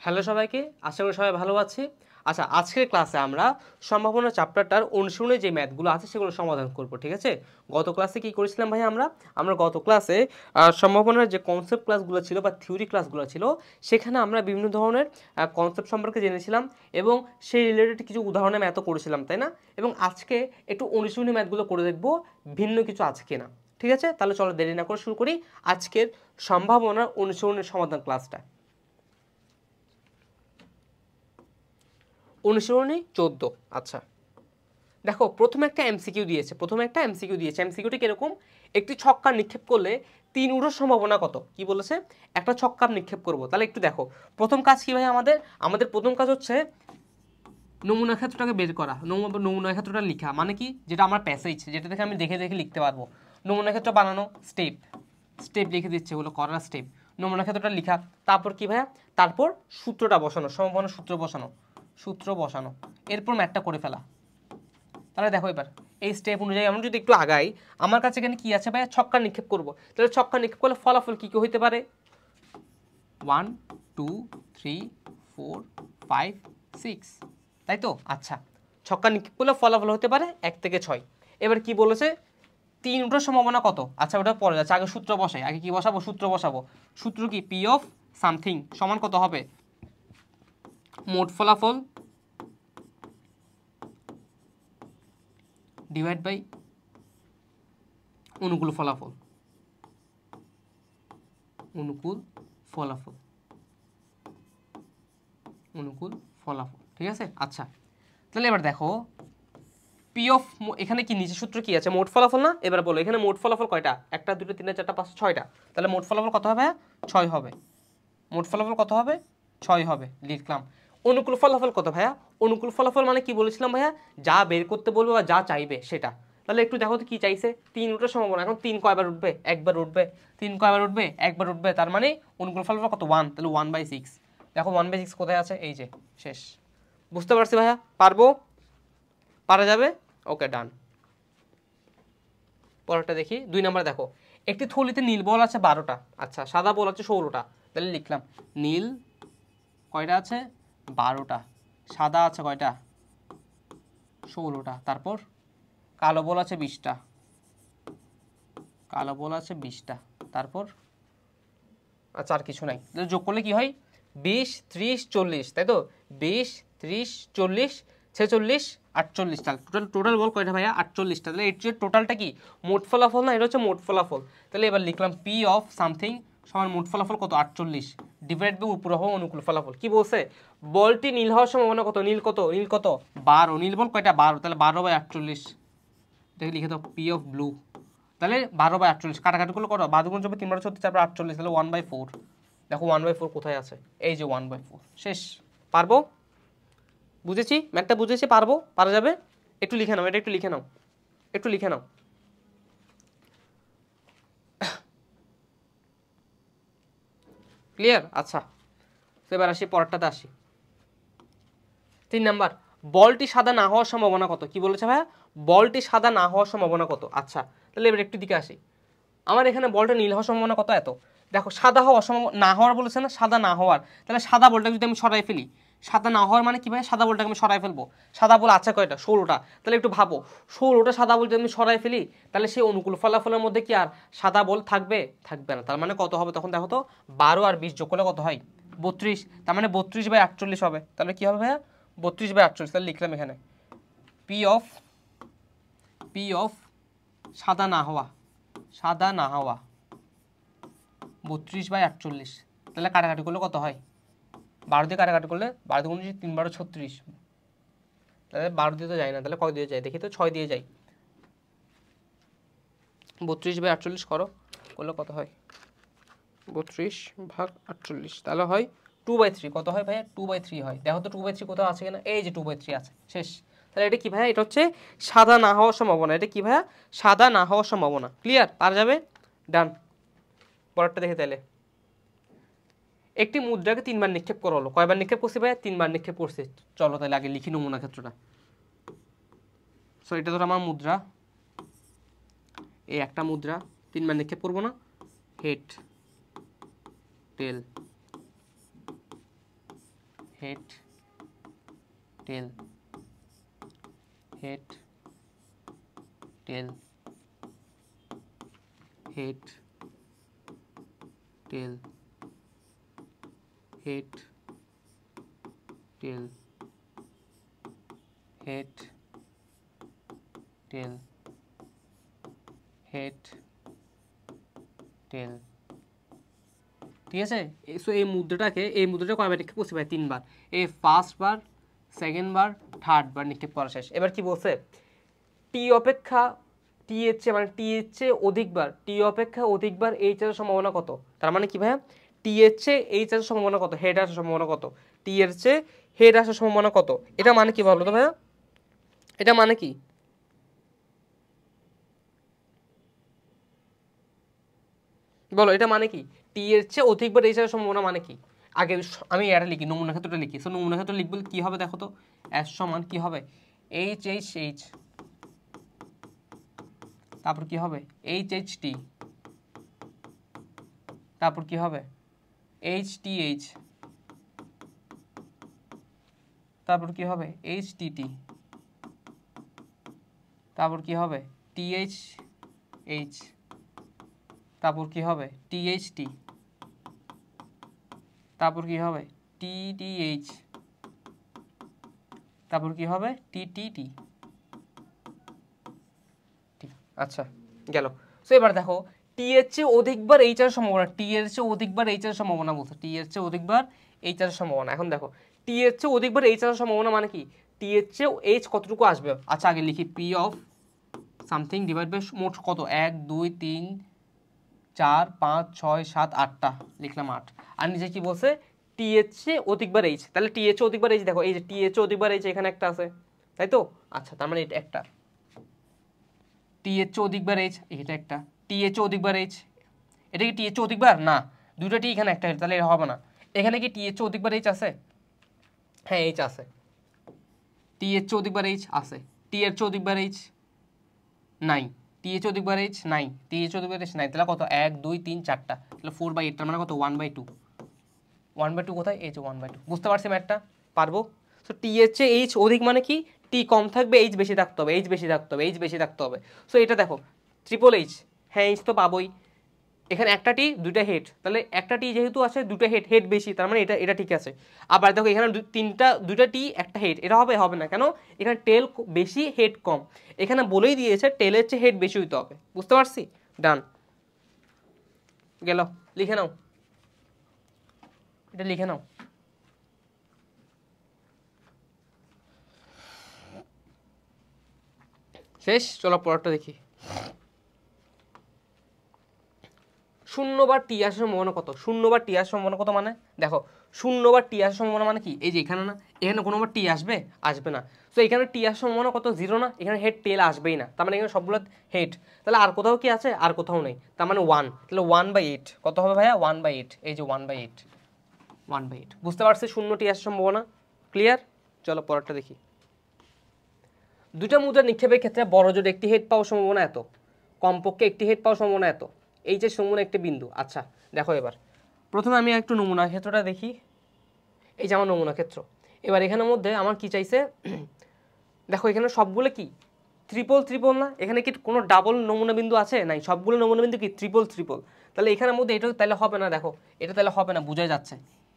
Hello সবাইকে, আশা করি সবাই ভালো আছি। আচ্ছা, আজকের ক্লাসে আমরা সম্ভাবনা চ্যাপ্টারটার অনুশীলনে যে ম্যাথগুলো আছে সেগুলো সমাধান করব, ঠিক আছে? গত ক্লাসে কি করেছিলাম ভাই? আমরা গত ক্লাসে সম্ভাবনার যে কনসেপ্ট ক্লাসগুলো ছিল বা থিওরি ক্লাসগুলো ছিল, সেখানে আমরা বিভিন্ন ধরনের কনসেপ্ট সম্পর্কে জেনেছিলাম এবং সেই রিলেটেড কিছু উদাহরণের ম্যাথও করেছিলাম, তাই না? এবং আজকে একটু অনুশীলনী ম্যাথগুলো করে দেখব ভিন্ন কিছু আছে কিনা, ঠিক আছে? তাহলে চলো দেরি না করে শুরু করি আজকের সম্ভাবনার অনুশীলনের সমাধান ক্লাসটা। অনুশীলনী 14। আচ্ছা, দেখো প্রথমে একটা এমসিকিউ দিয়েছে। এমসিকিউটি কিরকম? একটি ছক্কা নিক্ষেপ করলে 3 উড়োর সম্ভাবনা কত? কি বলেছে? একটা ছক্কা নিক্ষেপ করব। তাহলে একটু দেখো, প্রথম কাজ কি ভাই? আমাদের প্রথম কাজ হচ্ছে নমুনা ক্ষেত্রটাকে বের করা, নমুনা ক্ষেত্রটা লেখা। মানে কি? যেটা আমার প্যাসেজ, যেটা থেকে আমি দেখে দেখে লিখতে পারবো। নমুনা ক্ষেত্র বানানো, স্টেপ লিখে দিচ্ছে, ওগুলো করার স্টেপ। নমুনা ক্ষেত্রটা লেখা, তারপর কি ভাইয়া? তারপর সূত্রটা বসানো, সম্ভাবনা সূত্র বসানো, এরপর ম্যাথটা করে ফেলা। তাহলে দেখো এবার এই স্টেপ অনুযায়ী আমরা যদি একটু আগাই, আমার কাছে এখানে কি আছে ভাইয়া? ছক্কা নিক্ষেপ করব। তাহলে ছক্কা নিক্ষেপ করলে ফলাফল কি কি হইতে পারে? 1 2 3 4 5 6, তাই তো? আচ্ছা, ছক্কা নিক্ষেপ করলে ফলাফল হতে পারে 1 থেকে 6। এবার কি বলেছে? 3 উঠার সম্ভাবনা কত? আচ্ছা, ওটা পরে যাচ্ছে, আগে সূত্র বসাই। আগে কি বসাবো? সূত্র বসাবো। সূত্র কি? পি অফ সামথিং সমান কত হবে? মোট ফলাফল ডিভাইড বাই অনুকূল ফলাফল। ঠিক আছে? আচ্ছা, তাহলে এবার দেখো পি অফ, এখানে কি নিচে সূত্র কি আছে? মোট ফলাফল না? এবার বলো এখানে মোট ফলাফল কয়টা? 1 2 3 4 5 6টা। তাহলে মোট ফলাফল কত হবে? 6 হবে। মোট ফলাফল কত হবে? 6 হবে, লিখলাম। অনুকূল ফলাফল কত ভাইয়া? অনুকূল ফলাফল মানে কি বলেছিলাম ভাইয়া? যা বের করতে বলবে বা যা চাইবে সেটা। তাহলে একটু দেখো তো কি চাইছে? 3 উঠার সম্ভাবনা। এখন 3 কয়বার উঠবে? একবার উঠবে। 3 কয়বার উঠবে? একবার উঠবে। তার মানে অনুকূল ফলাফল কত? 1। তাহলে 1/6। দেখো 1/6 কোথায় আছে? এই যে, শেষ। বুঝতে পারছি ভাইয়া? পারবো? পারা যাবে? ওকে, ডান। পরেরটা দেখি, 2 নাম্বার দেখো। একটি থলিতে নীল বল আছে 12টা, আচ্ছা সাদা বল আছে 16টা। তাহলে লিখলাম নীল কয়টা আছে? 12টা। সাদা আছে কয়টা? 16টা। তারপর কালো বল আছে 20টা। তারপর আচ্ছা, আর কিছু নাই। যোগ করলে কি হয়? 20 30 40, তাই তো? 20 30 40 46 48। টোটাল বল কয়টা ভাইয়া? 48টা। তাহলে এর যে টোটালটা কি? মোট ফলাফল না? এটা হচ্ছে মোট ফলাফল। তাহলে এবার লিখলাম পি অফ সামথিং সমান মোট ফলাফল কত? 48 ডিভাইড বাই উপর হওয়া অনুকূল ফলাফল। কি বলছে? বলটি নীল হওয়ার সম্ভাবনা কত? নীল কত? 12। নীল বল কয়টা? 12। তাহলে 12/48 দেখে লিখে দাও পি অফ ব্লু। তাহলে 12/48 কাটাকাটি করলে কত? 12 গুণ 3 বার 36, তারপর 48, তাহলে 1/4। দেখো 1/4 কোথায় আছে? এই যে 1/4। শেষ। পারবো? বুঝেছি ম্যাথটা, বুঝেছি। পারবো? পারা যাবে? একটু লিখে নাও, এটা একটু লিখে নাও। ক্লিয়ার? আচ্ছা, তো এবার আসি পরেরটাতে আসি। 3 নাম্বার, বলটি সাদা না হওয়ার সম্ভাবনা কত? কি বলেছে ভাইয়া? বলটি সাদা না হওয়ার সম্ভাবনা কত? আচ্ছা, তাহলে এবার একটু দিকে আসি। আমার এখানে বলটা নীল হওয়ার সম্ভাবনা কত? এত। দেখো সাদা হওয়ার না হওয়ার বলেছে না? সাদা না হওয়ার। তাহলে সাদা বলটাকে যদি আমি সরাই ফেলি, সাদা না হওয়ার মানে কি ভাই? সাদা বলটাকে আমি সরাই ফেলবো। সাদা বল আছে কয়টা? 16টা। তাহলে একটু ভাবো, 16টা সাদা বল যদি আমি সরাই ফেলি, তাহলে সেই অনুকূল ফলাফলের মধ্যে কি আর সাদা বল থাকবে? থাকবে না। তার মানে কত হবে তখন? দেখো তো, 12 আর 20 যোগ করলে কত হয়? 32। তার মানে 32/48 হবে। তাহলে কি হবে ভাইয়া? 32/48। তাহলে লিখলাম এখানে পি অফ সাদা না হওয়া 32/48। তাহলে কাটাকাটি করলে কত হয়? 12 দিয়ে কাটাকাটি করলে 12 × 3 = 36। তাহলে 12 দিয়ে তো যায় না, তাহলে কয় দিয়ে যায়? দেখি তো, 6 দিয়ে যায়। 32/48 করলে কত হয়? 32/48, তাহলে হয় 2/3। কত হয় ভাইয়া? 2/3 হয়। দেখো তো 2/3 কোথাও আছে কিনা? এই যে 2/3 আছে। শেষ। তাহলে এটা কি ভাইয়া? এটা হচ্ছে সাদা না হওয়ার সম্ভাবনা। এটা কি ভাইয়া? সাদা না হওয়ার সম্ভাবনা। ক্লিয়ার? পারা যাবে? ডান। পরেরটা দেখে তাহলে, একটি মুদ্রাকে 3 বার নিক্ষেপ করা হলো। কয়বার নিক্ষেপ করছে ভাইয়া? 3 বার নিক্ষেপ করছে। চলো তাহলে আগে লিখি নমুনা ক্ষেত্রটা। সো এটা ধরো আমার মুদ্রা, এই একটা মুদ্রা 3 বার নিক্ষেপ করবো না? হেড টেল হেড টেল হেড টেল হেড টেল হেড টেল হেড টেল হেড টেল। ঠিক আছে, সো এই মুদ্রাটা কয়বার নিক্ষেপ করতে পারে? 3 বার। এই ফার্স্ট বার, সেকেন্ড বার, থার্ড বার নিক্ষেপ করা শেষ। এবার কি বলছে? টি অপেক্ষা টি এর চেয়ে মানে টি এর চেয়ে অধিকবার, টি অপেক্ষা অধিকবার এইচ এর সম্ভাবনা কত? তার মানে কি ভাইয়া? টি এর চেয়ে এইচ এর সম্ভাবনা কত? হেড আসার সম্ভাবনা কত? টি এর চেয়ে হেড আসার সম্ভাবনা কত? এটা মানে কি বলো তো ভাইয়া? এটা মানে কি? বলো এটা মানে কি? টি এর চেয়ে অধিকবার এইচ এর সম্ভাবনা মানে কি? আগে আমি এটা লিখি, নমুনা ক্ষেত্রটা লিখি। সো নমুনা ক্ষেত্র লিখবো কি হবে দেখো তো? এস সমান কি হবে? এইচ এইচ এইচ, তারপর কি হবে? এইচ এইচ টি, তারপর কি হবে? এইচ টি এইচ, তারপর কি হবে? এইচ টি টি, তারপর কি হবে? টি এইচ এইচ, তারপর কি হবে? টি এইচ টি, তারপর কি হবে? টি টি এইচ, তারপর কি হবে? টি টি টি। আচ্ছা গেল। সো এবার দেখো টি এর চেয়ে অধিকবার এইচ এর সম্ভাবনা, টি এর চেয়ে অধিকবার এইচ এর সম্ভাবনা বলছে, টি এর চেয়ে অধিকবার এইচ এর সম্ভাবনা। এখন দেখো টি এর চেয়ে অধিকবার এইচ এর সম্ভাবনা মানে কি? টি এর চেয়ে এইচ কতটুকু আসবে? আচ্ছা আগে লিখি P of something divide by মোট কত? 1 2 3 4 5 6 7 8টা লিখলাম 8। আর নিচে কি বলছে? টি এর চেয়ে অধিকবার এইচ। তাহলে টি এর চেয়ে অধিকবার এইচ দেখো, এই যে টি এর চেয়ে অধিকবার এইচ এখানে একটা আছে, তাই তো? আচ্ছা তার মানে এটা একটা। টি এর চেয়ে অধিকবার এইচ, এটা একটা। টি এর চেয়ে অধিকবার এইচ, এটা কি টি এর চেয়ে অধিকবার? না, দুটো টি এখানে একটা, তাহলে এটা হবে না। এখানে কি টি এর চেয়ে অধিকবার এইচ আছে? হ্যাঁ এইচ আছে। টি এর চেয়ে অধিকবার এইচ আছে। টি এর চেয়ে অধিকবার এইচ নাই। টি এর চেয়ে অধিকবার এইচ নাই। টি এর চেয়ে অধিকবার এইচ নাই। তাহলে কত? 1 2 3 4টা, তাহলে 4/8, তার মানে কত? 1/2। 1/2 কোথায়? এই যে 1/2। বুঝতে পারছি ম্যাথটা? পারবো? সো টি এর চেয়ে এইচ অধিক মানে কি? টি কম থাকবে, এইচ বেশি থাকতে হবে, এইচ বেশি থাকতে হবে, এইচ বেশি থাকতে হবে। সো এটা দেখো ট্রিপল এইচ, হ্যাঁ এইচ তো পাবোই। এখানে একটা টি দুইটা হেড, তাহলে একটা টি যেহেতু আছে দুটো হেড, হেড বেশি, তার মানে এটা এটা ঠিক আছে। আবার দেখো এখানে দুইটা টি একটা হেড, এটা হবে? হবে না। কেন? এখানে টেল বেশি হেড কম। এখানে বলেই দিয়েছে টেলের চেয়ে হেড বেশি হইতে হবে। বুঝতে পারছি? ডান গেল। লিখে নাও, এটা লিখে নাও। শেষ। চলো পরেরটা দেখি। শূন্যবার টি আসার সম্ভাবনা কত? শূন্যবার টি আসার সম্ভাবনা কত মানে দেখো, শূন্যবার টি আসার সম্ভাবনা মানে কি? এই যে এখানে না, এখানে কোনোবার টি আসবে? আসবে না। তো এখানে টি আসার সম্ভাবনা কত? 0 না? এখানে হেড টেল আসবেই না, তার মানে এখানে সবগুলো হেড। তাহলে আর কোথাও কি আছে? আর কোথাও নেই, তার মানে 1। তাহলে 1/8 কত হবে ভাইয়া? 1/8। এই যে 1/8, 1/8। বুঝতে পারছি শূন্য টি আসার সম্ভাবনা? ক্লিয়ার? চলো পরেরটা দেখি। দুটা মুদ্রা নিক্ষেপের ক্ষেত্রে বড় জোর একটি হেড পাওয়ার সম্ভাবনা এত, কমপক্ষে একটি হেড পাওয়ার সম্ভাবনা এত। এই যে সম্ভাবনা একটি বিন্দু। আচ্ছা দেখো এবার প্রথমে আমি একটু নমুনা ক্ষেত্রটা দেখি। এই যে আমার নমুনা ক্ষেত্র। এবার এখানের মধ্যে আমার কি চাইছে? দেখো এখানে সবগুলো কি ট্রিপল ট্রিপল না? এখানে কি কোনো ডাবল নমুনা বিন্দু আছে? নাই, সবগুলো নমুনা বিন্দু কি ট্রিপল ট্রিপল। তাহলে এখানের মধ্যে এটা তাহলে হবে না। দেখো এটা তাহলে হবে না, বোঝাই যাচ্ছে।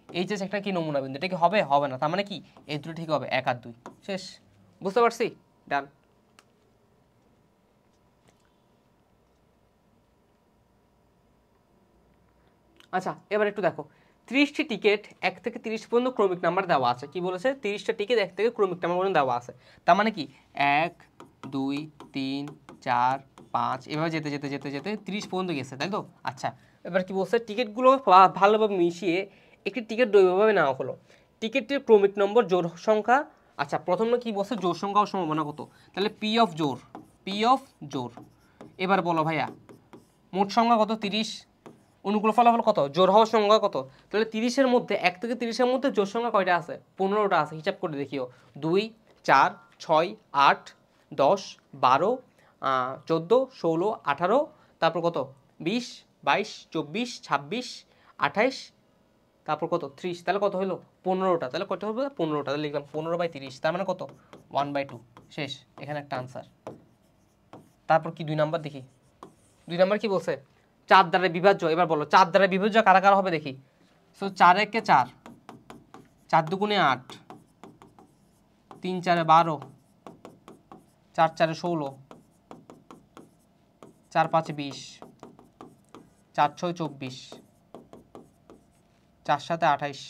এই যে একটা কি নমুনা বিন্দু, এটা কি হবে? হবে না। তার মানে কি এই দুটো ঠিক হবে, 1 আর 2। শেষ। বুঝতে পারছি? ডান। আচ্ছা এবার একটু দেখো, 30টি টিকিট 1 থেকে 30 পর্যন্ত ক্রমিক নাম্বার দেওয়া আছে। কি বলেছে? 30টা টিকিট 1 থেকে ক্রমিক নাম্বার পর্যন্ত দেওয়া আছে। তার মানে কি 1 2 3 4 5 এভাবে যেতে যেতে যেতে যেতে 30 পর্যন্ত গেছে, তাই তো? আচ্ছা এবার কি বলছে? টিকিটগুলো ভালোভাবে মিশিয়ে একটি টিকিট দৈর্ঘ্যভাবে নেওয়া হলো। টিকিটটির ক্রমিক নম্বর জোড় সংখ্যা। আচ্ছা প্রথমে কি বলছে? জোড় সংখ্যা ও সম্ভাবনা কত? তাহলে পি অফ জোড়, পি অফ জোড়। এবার বলো ভাইয়া মোট সংখ্যা কত? 30। অনুকূল ফলাফল কত? জোড় হওয়ার সংখ্যা কত? তাহলে 30-এর মধ্যে 1 থেকে 30-এর মধ্যে জোড় সংখ্যা কয়টা আছে? 15টা আছে। হিসাব করে দেখিও। 2 4 6 8 10 12 14 16 18, তারপর কত? 20 22 24 26 28 তারপর কত 30, তাহলে কত হলো 15টা, তাহলে কত হবে 15টা, তাহলে লিখলাম 15/30, তার মানে কত 1/2, শেষ। এখানে একটা আনসার। তারপর কি 2 নাম্বার দেখি, 2 নাম্বার কি বলছে 4 দ্বারা বিভাজ্য। এবার বলো 4 দ্বারা বিভাজ্য কারা কারা হবে দেখি। সো 4 একে 4, 4 দুগুণে 8, 3 4 12, 4 4 16, 4 5 20, 4 6 24, 4 7 28,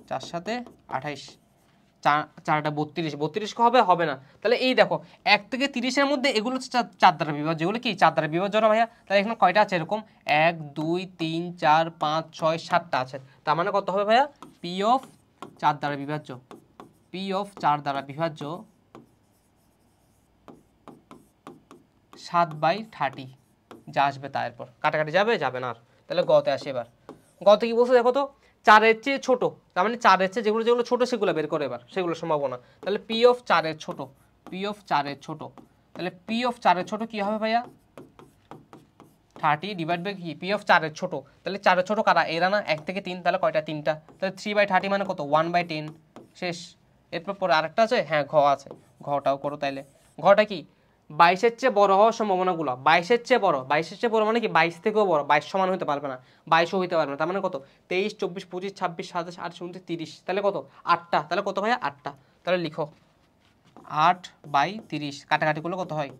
4 7 28, 4টা 32, 32 হবে হবে না। তাহলে এই দেখো 1 থেকে 30-এর মধ্যে এগুলো হচ্ছে 4 দ্বারা বিভাজ্য, এগুলো কি 4 দ্বারা বিভাজ্য না ভাইয়া? তাহলে এখানে কয়টা আছে এরকম 1 2 3 4 5 6 7টা আছে। তার মানে কত হবে ভাইয়া পি অফ 4 দ্বারা বিভাজ্য, পি অফ 4 দ্বারা বিভাজ্য 7/30 যা আসবে তা। এরপর কাটাকাটি যাবে যাবে না আর। তাহলে গতে আসে। এবার গতে কি বলছে দেখো তো 4-এর চেয়ে ছোট, তার মানে 4-এর চেয়ে যেগুলো যেগুলো ছোট সেগুলো বের করে এবার সেগুলো সম্ভাবনা। তাহলে পি অফ 4-এর ছোট, পি অফ 4-এর ছোট, তাহলে পি অফ 4-এর ছোট কি হবে ভাইয়া 30 ডিভাইড বাই কি পি অফ 4-এর ছোট। তাহলে 4-এর ছোট কারা এরা না 1 থেকে 3, তাহলে কয়টা 3টা, তাহলে 3/30 মানে কত 1/10, শেষ। এরপর পরে আরেকটা আছে, হ্যাঁ ঘ আছে, ঘটাও করো। তাইলে ঘটা কি 22-এর চেয়ে বড় হওয়ার সম্ভাবনাগুলো, 22-এর চেয়ে বড়, 22-এর চেয়ে বড় মানে কি 22 থেকেও বড়, 22 সমান হতে পারবে না, 22ও হইতে পারবে না। তার মানে কত 23 24 25 26 27 28 29 30, তাহলে কত 8টা, তাহলে কত ভাইয়া 8টা। তাহলে লিখো 8/30, কাটাকাটি করলে কত হয়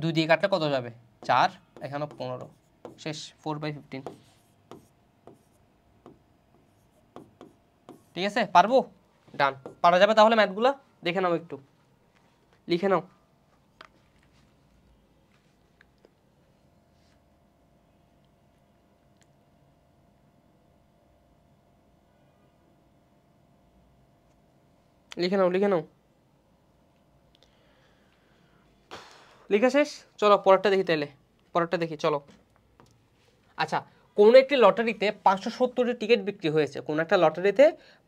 2 দিয়ে কাটলে কত যাবে 4, এখানে 15, শেষ। 4/15, ঠিক আছে পারবো, ডান। পারা যাবে তাহলে ম্যাথগুলা দেখে নাও, একটু লিখে নাও। লিখে নাও লিখে নাও, লিখা শেষ। চলো পরেরটা দেখি, তাইলে পরেরটা দেখি চলো। আচ্ছা, কোনো একটি লটারিতে 570টি টিকিট বিক্রি হয়েছে, কোনো একটা লটারিতে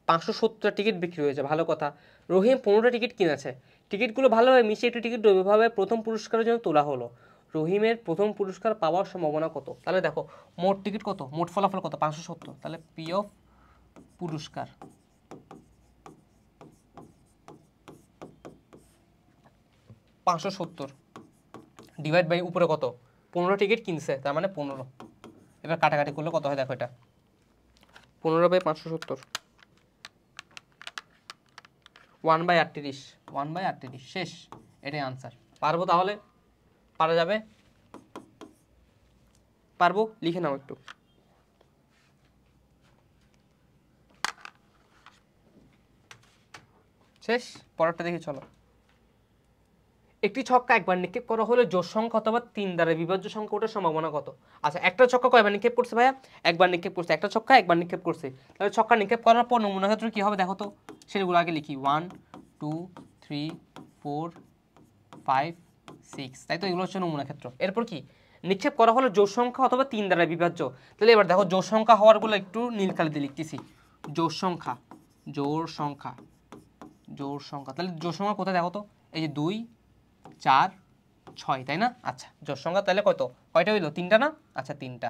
570টা টিকিট বিক্রি হয়েছে, ভালো কথা। রহিম 15টা টিকিট কিনেছে, টিকিটগুলো ভালোভাবে মিশিয়ে একটি টিকিট রবিভাবে প্রথম পুরস্কারের জন্য তোলা হলো। রহিমের প্রথম পুরস্কার পাওয়ার সম্ভাবনা কত? তাহলে দেখো মোট টিকিট কত, মোট ফলাফল কত 570, তাহলে পি অফ পুরস্কার 570 ডিভাইড বাই উপরে কত 15 টিকিট কিনছে, তার মানে 15। এবার কাটাকাটি করলে কত হয় দেখো, এটা 15/570, 1/38, 1/38, শেষ। এটাই আনসার। পারবো তাহলে, পারা যাবে, পারবো, লিখে নাও একটু। শেষ। পরেরটা দেখি চলো। একটি ছক্কা একবার নিক্ষেপ করা হলে জোড় সংখ্যা অথবা 3 দ্বারা বিভাজ্য সংখ্যা ওঠার সম্ভাবনা কত? আচ্ছা, একটা ছক্কা কয়বার নিক্ষেপ করছে ভাইয়া? একবার নিক্ষেপ করছে, একটা ছক্কা একবার নিক্ষেপ করছে। তাহলে ছক্কা নিক্ষেপ করার পর নমুনা ক্ষেত্রে কি হবে দেখো তো, সেগুলো আগে লিখি 1 2 3 4 5 6, তাই তো, এগুলো হচ্ছে নমুনা ক্ষেত্র। এরপর কি নিক্ষেপ করা হলো জোড় সংখ্যা অথবা 3 দ্বারা বিভাজ্য। তাহলে এবার দেখো জোড় সংখ্যা হওয়ারগুলো একটু নীল কালি দিয়ে লিখতেছি, জোড় সংখ্যা, জোড় সংখ্যা, জোড় সংখ্যা। তাহলে জোড় সংখ্যা কোথায় দেখো তো, এই যে 2 4 6, তাই না? আচ্ছা, জোড় সংখ্যা তাহলে কত, কয়টা হইলো 3টা না? আচ্ছা 3টা,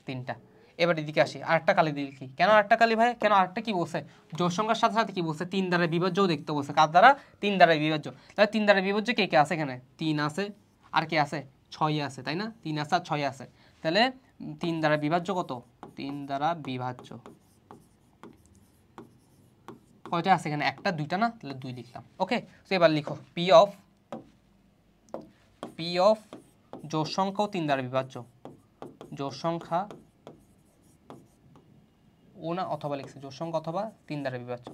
3টা। এবার এদিকে আসি, আরেকটা কালি দিয়ে লিখি। কেন আরেকটা কালি ভাই, কেন আরেকটা কি বলছে জোড় সংখ্যার সাথে সাথে কি বলছে 3 দ্বারা বিভাজ্যও দেখতে বলছে। কার দ্বারা? 3 দ্বারা বিভাজ্য। তাহলে 3 দ্বারা বিভাজ্য কে কে আছে এখানে? 3 আছে, আর কে আছে 6 আছে, তাই না? 3 আছে আর 6 আছে। তাহলে 3 দ্বারা বিভাজ্য কত, 3 দ্বারা বিভাজ্য কয়টা আছে এখানে, একটা 2টা না? তাহলে 2 লিখলাম। ওকে, তো এবার লিখো পি অফ জোড় সংখ্যা ও 3 দ্বারা বিভাজ্য, জোড় সংখ্যা ও না অথবা লিখছে জোড় সংখ্যা অথবা 3 দ্বারা বিভাজ্য,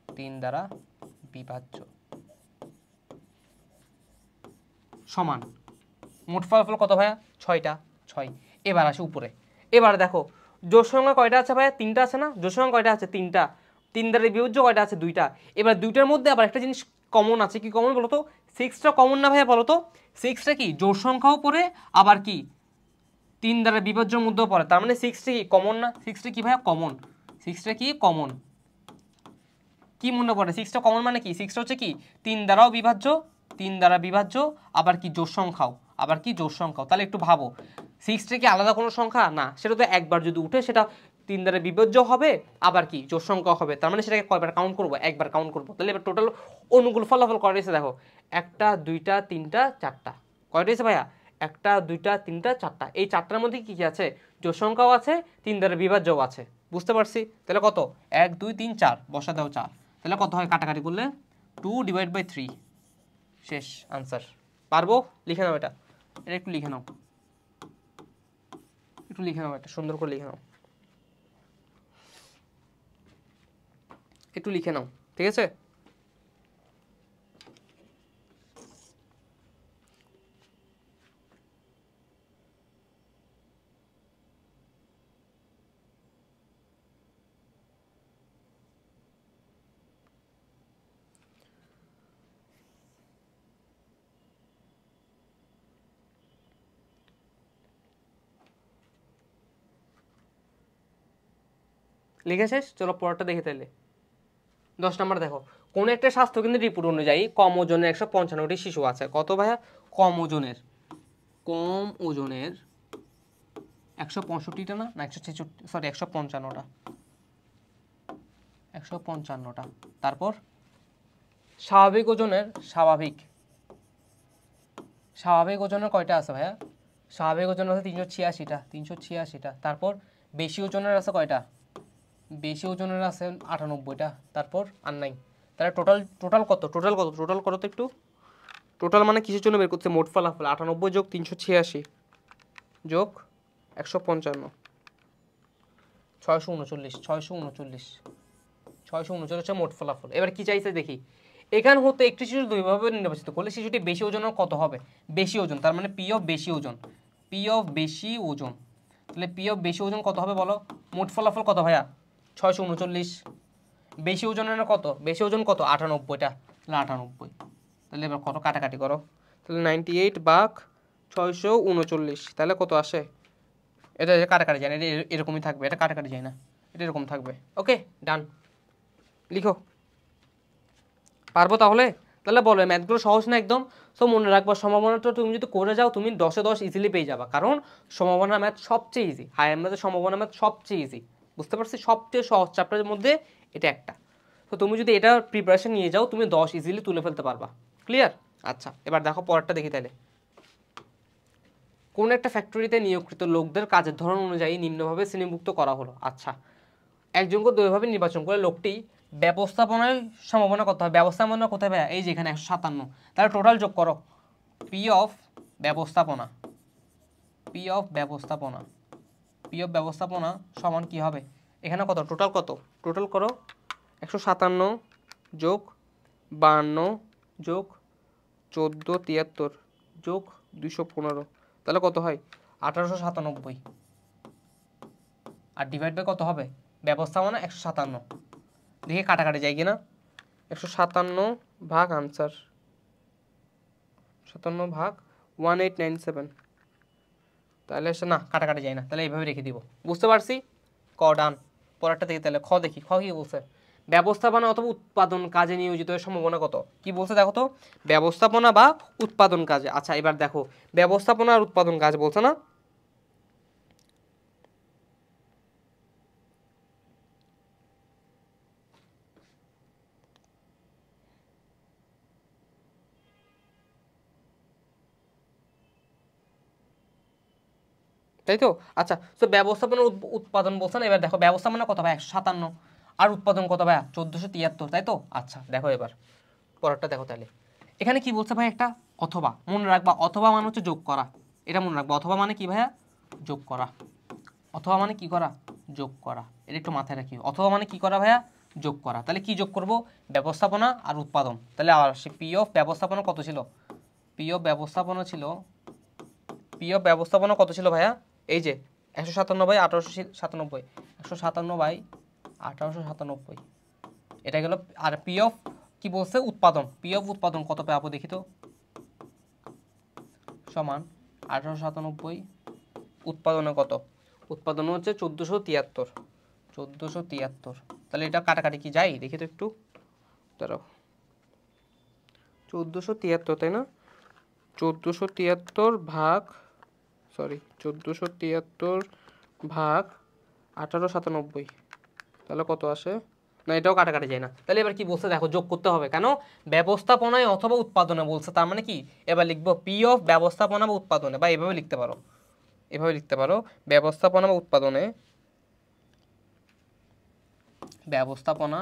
3 দ্বারা বিভাজ্য সমান মোট ফলাফল কত ভাইয়া 6টা, 6। এবার আসে উপরে। এবার দেখো জোড় সংখ্যা কয়টা আছে ভাইয়া? 3টা আছে না? জোড় সংখ্যা কয়টা আছে? 3টা। 3 দ্বারা বিভাজ্য কয়টা আছে? 2টা। এবার 2টার মধ্যে আবার একটা জিনিস কমন আছে, কি কমন বলো তো? 6টা কমন না ভাইয়া বলো তো? 6টা কি জোড় সংখ্যাও পড়ে, আবার কি 3 দ্বারা বিভাজ্যের মধ্যেও পড়ে, তার মানে 6টা কি কমন না? 6টা কি ভাইয়া কমন, 6টা কি কমন, কি মনে পড়ে 6টা কমন মানে কি? 6টা হচ্ছে কি 3 দ্বারাও বিভাজ্য, 3 দ্বারা বিভাজ্য, আবার কি জোড় সংখ্যাও, আবার কি জোড় সংখ্যাও। তাহলে একটু ভাবো সিক্সটা কি আলাদা কোনো সংখ্যা না, সেটা তো একবার যদি উঠে সেটা 3 দ্বারা বিভাজ্য হবে, আবার কি জোড় সংখ্যা হবে, তার মানে সেটাকে কয়বার কাউন্ট করবো, একবার কাউন্ট করবো। তাহলে এবার টোটাল অনুগুল ফলাফল কয়টা এসে দেখো, 1টা 2টা 3টা 4টা, কয়টা এসে ভাইয়া, 1টা 2টা 3টা 4টা, এই 4টার মধ্যে কি কি আছে, জোড় সংখ্যাও আছে, 3 দ্বারা বিভাজ্যও আছে, বুঝতে পারছি। তাহলে কত, 1 2 3 4, বসা দাও 4, তাহলে কত হয় কাটাকাটি করলে 2/3, শেষ আনসার। পারবো, লিখে নাও এটা, এটা একটু লিখে নাও, একটু লিখে নাও, এটা সুন্দর করে লিখে নাও, একটু লিখে নাও, ঠিক আছে। লিখে শেষ, চলো পরেরটা দেখে তাহলে। 10 নম্বর দেখো, কোন একটা স্বাস্থ্যকেন্দ্রের রিপোর্ট অনুযায়ী কম ওজনের 195টি শিশু আছে। কত ভাইয়া, কম ওজনের, কম ওজনের 165টা না 166, সরি 155টা, 155টা। তারপর স্বাভাবিক ওজনের, স্বাভাবিক ওজনের কয়টা আছে ভাইয়া, স্বাভাবিক ওজনের আছে 386টা, 386টা। তারপর বেশি ওজনের আছে কয়টা, বেশি ওজনের আছে 98টা। তারপর আর নাই, তাহলে টোটাল টোটাল কত, টোটাল কত, টোটাল করো তো একটু, টোটাল মানে কিসের জন্য বের করছে, মোট ফলাফল 98 যোগ 386 যোগ 155, 639, 639 মোট ফলাফল। এবার কি চাইছে দেখি, এখান হতে একটি শিশু দুইভাবে নির্বাচিত করলে শিশুটি বেশি ওজনের কত হবে, বেশি ওজন, তার মানে পি অফ বেশি ওজন, পি অফ বেশি ওজন, তাহলে পি অফ বেশি ওজন কত হবে বলো, মোট ফলাফল কত ভাইয়া 639, বেশি ওজনের কত, বেশি ওজন কত 98টা, তাহলে 98, তাহলে এবার কত কাটাকাটি করো, তাহলে 98 ভাগ 639, তাহলে কত আসে, এটা কাটাকাটি যায় না, এটা এরকমই থাকবে, এটা কাটাকাটি যায় না, এটা এরকম থাকবে। ওকে ডান, লিখো, পারবো তাহলে, তাহলে বলো ম্যাথগুলো সহজ না একদম। সো মনে রাখবো সম্ভাবনাটা তুমি যদি করে যাও তুমি 10-এ 10 ইজিলি পেয়ে যাবা, কারণ সম্ভাবনা ম্যাথ সবচেয়ে ইজি, হায়ার ম্যাথের সম্ভাবনা ম্যাথ সবচেয়ে ইজি, বুঝতে পারছি, সবচেয়ে সহজ চ্যাপ্টারের মধ্যে এটা একটা। তো তুমি যদি এটা প্রিপারেশন নিয়ে যাও তুমি 10 ইজিলি তুলে ফেলতে পারবা, ক্লিয়ার। আচ্ছা এবার দেখো পরেরটা দেখি তাহলে, কোন একটা ফ্যাক্টরিতে নিয়োগকৃত লোকদের কাজের ধরন অনুযায়ী নিম্নভাবে শ্রেণীভুক্ত করা হলো। আচ্ছা, একজনকে দুইভাবে নির্বাচন করে লোকটি ব্যবস্থাপনায় সম্ভাবনা কত হয়, ব্যবস্থাপনা কোথায় ভাইয়া, এই যে এখানে 157, তাহলে টোটাল যোগ করো, পি অফ ব্যবস্থাপনা, পি অফ ব্যবস্থাপনা, পি অফ ব্যবস্থাপনা সমান কি হবে, এখানে কত টোটাল, কত টোটাল করো, 157 যোগ 52 যোগ 1473 যোগ 215, তাহলে কত হয় 1897, আর ডিভাইড বাই কত হবে, ব্যবস্থাপনা 157, দেখি কাটাকাটি যায় কিনা, 157 ভাগ আনসার 57 ভাগ 1897, তাহলে সে না কাটাকাটি যায় না, তাহলে এইভাবে রেখে দিব, বুঝতে পারছি। ক ডান, পরেরটা দেখি তাহলে, খ দেখি, খ কি বলছে, ব্যবস্থাপনা অথবা উৎপাদন কাজে নিয়োজিত সম্ভাবনা কত, কি বলছে দেখো তো, ব্যবস্থাপনা বা উৎপাদন কাজে। আচ্ছা এবার দেখো ব্যবস্থাপনা আর উৎপাদন কাজ বলছে না, তাই তো। আচ্ছা তো ব্যবস্থাপনা উৎপাদন বলছেন, এবার দেখো ব্যবস্থাপনা কত ভাই 157, আর উৎপাদন কত ভাই 1473, তাই তো। আচ্ছা দেখো এবার পরেরটা দেখো তাহলে, এখানে কি বলছে ভাই, একটা অথবা, মনে রাখবা অথবা মানে হচ্ছে যোগ করা, এটা মনে রাখবা, অথবা মানে কি ভাইয়া যোগ করা, অথবা মানে কি করা, যোগ করা, এটা একটু মাথায় রাখি, অথবা মানে কি করা ভাইয়া যোগ করা, তাহলে কি যোগ করব, ব্যবস্থাপনা আর উৎপাদন, তাহলে আর সে পি অফ ব্যবস্থাপনা কত ছিল, পি অফ ব্যবস্থাপনা ছিল, পি অফ ব্যবস্থাপনা কত ছিল ভাইয়া, এই যে 157/1897, 157/1897, এটা গেল। আর পি অফ কি বলছে, উৎপাদন, পি অফ উৎপাদন কত পাবো দেখি তো, সমান 1897, উৎপাদনে কত, উৎপাদন হচ্ছে 1473, 1473, তাহলে এটা কাটাকাটি কি যাই দেখি তো একটু, দাঁড়াও 1473 তাই না, 1473 ভাগ সরি 1473 ভাগ 1897, তাহলে কত আসে? না, এটাও কাটাকাটি যায় না। তাহলে এবার কি বলছে দেখো, যোগ করতে হবে। কেন? ব্যবস্থাপনায় অথবা উৎপাদনে বলছে, তার মানে কি এবার লিখবো পি অফ ব্যবস্থাপনা বা উৎপাদনে, বা এভাবে লিখতে পারো, এভাবে লিখতে পারো, ব্যবস্থাপনা বা উৎপাদনে, ব্যবস্থাপনা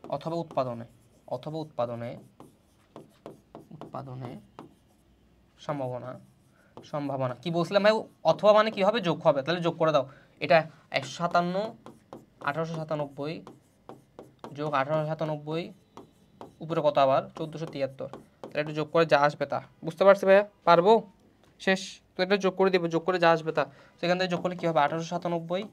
অথবা উৎপাদনে, অথবা উৎপাদনে, উৎপাদনে সম্ভাবনা, সম্ভাবনা কি বলছিলাম ভাই? অথবা মানে কি হবে? যোগ হবে। তাহলে যোগ করে দাও। এটা 157 1897 যোগ 1897 উপরে কত আবার 1473, তাহলে একটু যোগ করে যা আসবে তা। বুঝতে পারছি ভাইয়া? পারবো? শেষ। তো এটা যোগ করে দেবো, যোগ করে যা আসবে তা। সেখান থেকে যোগ করলে কি হবে? 1897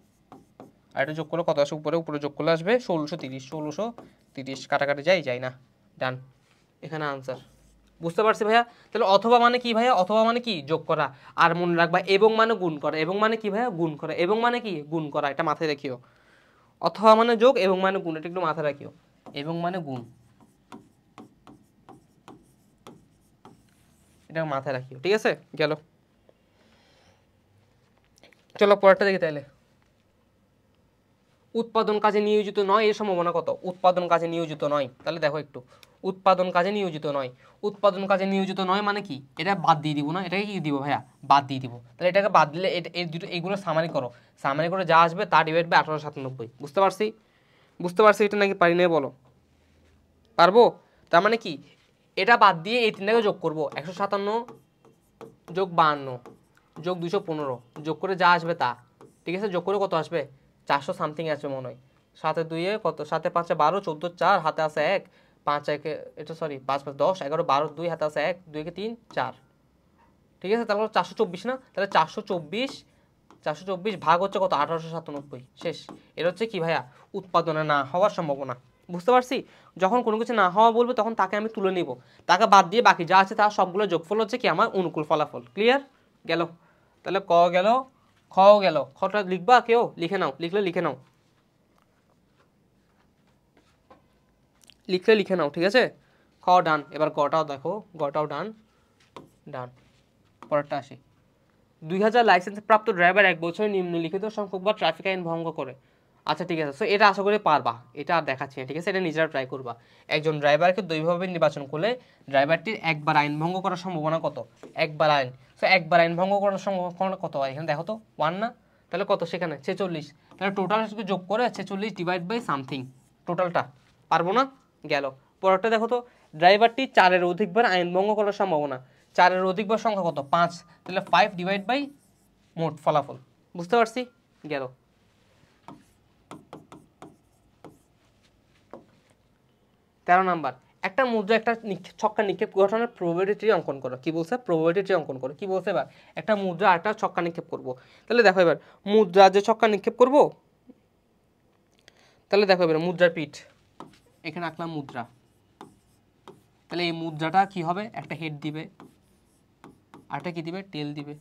আর এটা যোগ করলে কত আসে? উপরে উপরে যোগ করলে আসবে 1630, 1630 কাটাকাটি যায় না। ডান, এখানে আনসার। বুঝতে পারছি ভাইয়া? তাহলে অথবা মানে কি ভাইয়া? অথবা মানে কি? যোগ করা। আর মনে রাখবা এবং মানে গুণ করা। এবং মানে কি ভাইয়া? গুণ করা। এবং মানে কি? গুণ করা। এটা মাথায় রাখিও। অথবা মানে যোগ, এবং মানে গুণ, এটা একটু মাথায় রাখিও। এবং মানে গুণ, এটা মাথায় রাখিও। ঠিক আছে, গেল। চলো পরেরটা দেখি তাহলে। উৎপাদন কাজে নিয়োজিত নয় এর সম্ভাবনা কত? উৎপাদন কাজে নিয়োজিত নয়, তাহলে দেখো একটু, উৎপাদন কাজে নিয়োজিত নয়। উৎপাদন কাজে নিয়োজিত নয় মানে কি? এটা বাদ দিয়ে দিব না? এটাকে কি দিব ভাইয়া? বাদ দিয়ে দিব। তাহলে এটাকে বাদ দিলে এর দুটো এগুলো সামারি করো, সামারি করে যা আসবে তা ডিভাইড বাই 1897। বুঝতে পারছি? বুঝতে পারছি এটা নাকি পারি না বলো? পারবো? তার মানে কি, এটা বাদ দিয়ে এই তিনটাকে যোগ করবো। 157 যোগ 52 যোগ 215 যোগ করে যা আসবে তা। ঠিক আছে, যোগ করে কত আসবে? 400 সামথিং আসবে মনে হয়। 7 2 কত? 7 5 12, 14 4, হাতে আছে 1, 5 1 এটা সরি 5 5 10 11 12, 2 হাতে আছে 1, 2 কে 3 4। ঠিক আছে, তারপর 424 না? তাহলে 424 ভাগ হচ্ছে কত? 1897। শেষ। এটা হচ্ছে কি ভাইয়া? উৎপাদনে না হওয়ার সম্ভাবনা। বুঝতে পারছি? যখন কোনো কিছু না হওয়া বলবে তখন তাকে আমি তুলে নিব, তাকে বাদ দিয়ে বাকি যা আছে তার সবগুলো যোগফল হচ্ছে কি আমার অনুকূল ফলাফল। ক্লিয়ার? গেল। তাহলে ক গেল, খও গেল। খটা লিখবা কেউ? লিখে নাও, লিখলে লিখে নাও, লিখলে লিখে নাও। ঠিক আছে, খ ডান। এবার গটাও দেখো, গটাও ডান। ডান, পরেরটা আসি। 2000 লাইসেন্স প্রাপ্ত ড্রাইভার 1 বছরে নিম্নলিখিত সংখ্যকবার ট্রাফিক আইন ভঙ্গ করে। আচ্ছা ঠিক আছে, সো এটা আশা করি পারবা, এটা আর দেখাচ্ছি না। ঠিক আছে, এটা নিজেরা ট্রাই করবা। একজন ড্রাইভারকে দুইভাবে নির্বাচন করলে ড্রাইভারটির একবার আইন ভঙ্গ করার সম্ভাবনা কত? একবার আইন, সো একবার আইন ভঙ্গ করার সম্ভাবনা কত হয়? এখানে দেখো তো 1 না? তাহলে কত সেখানে? 46। তাহলে টোটাল যোগ করে 46 ডিভাইড বাই সামথিং, টোটালটা। পারবো না? গেল। পরেরটা দেখো তো, ড্রাইভারটি 4-এর অধিকবার আইন ভঙ্গ করার সম্ভাবনা। 4-এর অধিকবার সংখ্যা কত? 5। তাহলে 5 ডিভাইড বাই মোট ফলাফল। বুঝতে পারছি? গেল। 13 নাম্বার, একটা মুদ্রা একটা ছক্কা নিক্ষেপ গঠনের প্রবাবিলিটি অঙ্কন করো। কি বলছে? প্রবাবিলিটি অঙ্কন করো। কি বলছে এবার? একটা মুদ্রা একটা ছক্কা নিক্ষেপ করব। তাহলে দেখো এবার মুদ্রা যে ছক্কা নিক্ষেপ করব, তাহলে দেখো এবার মুদ্রার পিঠ এখানে আঁকলাম মুদ্রা। তাহলে এই মুদ্রাটা কি হবে? একটা হেড দিবে, আরেকটা কি দিবে? টেল দিবে,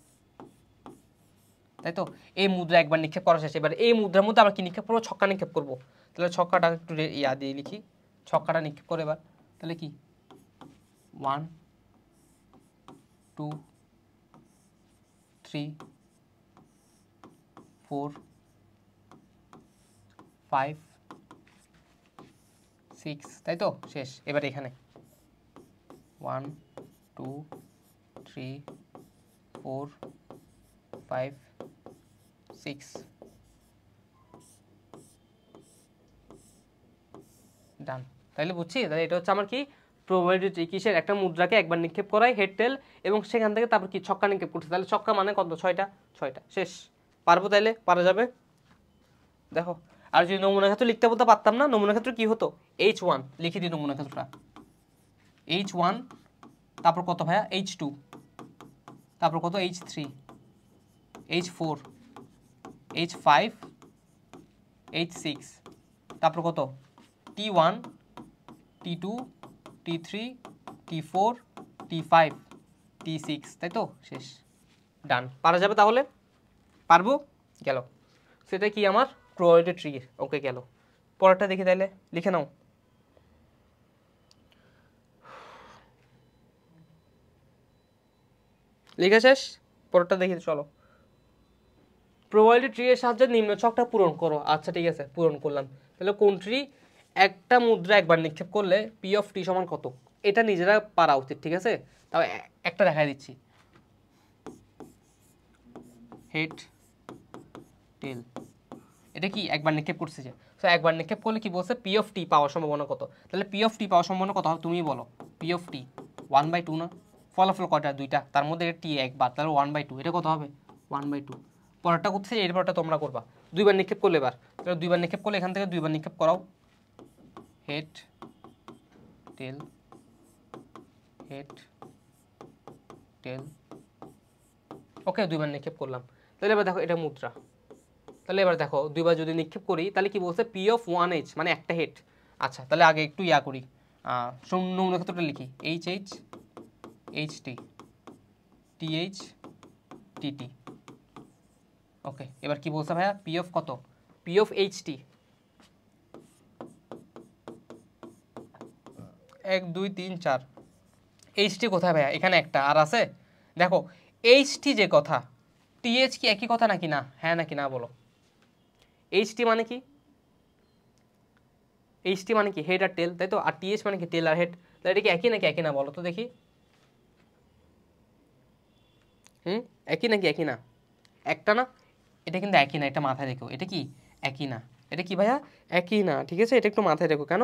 তাই তো? এই মুদ্রা একবার নিক্ষেপ করা শেষ। এবার এই মুদ্রার মধ্যে আবার কি নিক্ষেপ করবো? ছক্কা নিক্ষেপ করবো। তাহলে ছক্কাটা একটু ইয়া দিয়ে লিখি, ছক্কাটা নিক্ষেপ করে এবার। তাহলে কি 1 2 3 4 5 6, তাই তো? শেষ। এবার এখানে 1 2 3 4 5 6 ডান। তাহলে বুঝছি? তাহলে এটা হচ্ছে আমার কি প্রবাবিলিটি। কিসের? একটা মুদ্রাকে একবার নিক্ষেপ করাই হেড টেল, এবং সেখান থেকে তারপর কি ছক্কা নিক্ষেপ করছে। তাহলে ছক্কা মানে কত? 6টা। 6টা। শেষ। পারবো? তাইলে পারা যাবে? দেখো, আর যদি নমুনা ক্ষেত্র লিখতে বলতে পারতাম না, নমুনা ক্ষেত্র কি হতো? H1 লিখে দিই নমুনা ক্ষেত্রটা। H1, তারপর কত ভাইয়া? H2, তারপর কত? H3, H4, H5, H6, তারপর কত? T1, T2, T3, T4, T5, T6, তাই তো? শেষ। ডান। পারা যাবে তাহলে? পারবো? গেল। সেটা কি আমার প্রবাবিলিটি ট্রি। ওকে, গেল। পরেরটা দেখি তাইলে, লিখে নাও। লেখা শেষ, পরেরটা দেখি চলো। প্রবাবিলিটি ট্রি এর সাহায্যে নিম্ন ছকটা পূরণ করো। আচ্ছা ঠিক আছে, পূরণ করলাম। তাহলে কোন ট্রি? একটা মুদ্রা একবার নিক্ষেপ করলে পি অফ টি সমান কত, এটা নিজেরা পারা উচিত, ঠিক আছে? তাও একটা দেখাই দিচ্ছি, হেড টেল, এটা কি একবার নিক্ষেপ করছে যে, তো একবার নিক্ষেপ করলে কি বলছে, পি অফ টি পাওয়ার সম্ভাবনা কত? তাহলে পি অফ টি পাওয়ার সম্ভাবনা কত হবে তুমিই বলো। পি অফ টি 1/2 না, ফলাফল কয়টা? দুইটা, তার মধ্যে টি একবার, তাহলে 1/2, এটা কত হবে? 1/2। পরেরটা করতেছে, এর পরটা তোমরা করবা। দুইবার নিক্ষেপ করলে এবার, তাহলে দুইবার নিক্ষেপ করলে এখান থেকে দুইবার নিক্ষেপ করাও, হেড টেল, হেড টেল, ওকে দুইবার নিক্ষেপ করলাম। তাহলে এবার দেখো এটা মুদ্রা, তাহলে এবার দেখো দুইবার যদি নিক্ষেপ করি তাহলে কি বলছে, পি অফ 1H মানে একটা হেড। আচ্ছা তাহলে আগে একটু ইয়া করি, নমুনাক্ষেত্রটা লিখি, H H T TH TT. Okay এবার কি বলছে ভাইয়া, পি অফ কত, P of H T 1 2 3 4। H T কোথায় ভাইয়া, এখানে একটা আর আছে। দেখো এইচ টি যে কথা, টিএইচ কি একই কথা নাকি না, হ্যাঁ নাকি না বলো। এইচ টি মানে কি, এইচ টি মানে কি হেড আর টেল, তাই তো? আর টিএইচ মানে কি টেল আর হেড, তাহলে এটা কি একই নাকি একই না বলো তো দেখি। একই নাকি একই না, একটা না, এটা কিন্তু একই না, এটা মাথায় রেখো, এটা কি একই না, এটা কি ভাইয়া একই না, ঠিক আছে? এটা একটু মাথায় রেখো, কেন?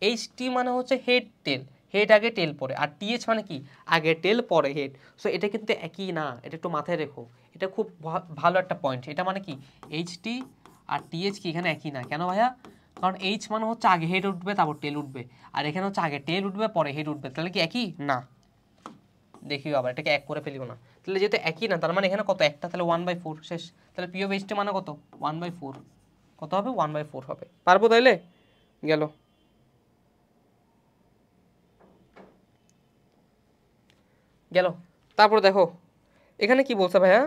এইচ টি মানে হচ্ছে হেড টেল, হেড আগে টেল পরে, আর টিএইচ মানে কি আগে টেল পরে হেড, সো এটা কিন্তু একই না, এটা একটু মাথায় রেখো, এটা খুব ভালো একটা পয়েন্ট। এটা মানে কি এইচ টি আর টিএইচ কি এখানে একই না, কেন ভাইয়া? কারণ এইচ মানে হচ্ছে আগে হেড উঠবে তারপর টেল উঠবে, আর এখানে হচ্ছে আগে টেল উঠবে পরে হেড উঠবে, তাহলে কি একই না? দেখিও আবার এটাকে এক করে ফেলিও না, তাহলে যেহেতু একই না তার মানে এখানে কত একটা, তাহলে 1/4 শেষ। তাহলে পি অফ এইচ টি মানে কত, 1/4, কত হবে 1/4 হবে। পারবো তাইলে, গেল গেল। তারপর দেখো এখানে কি বলছে ভাইয়া,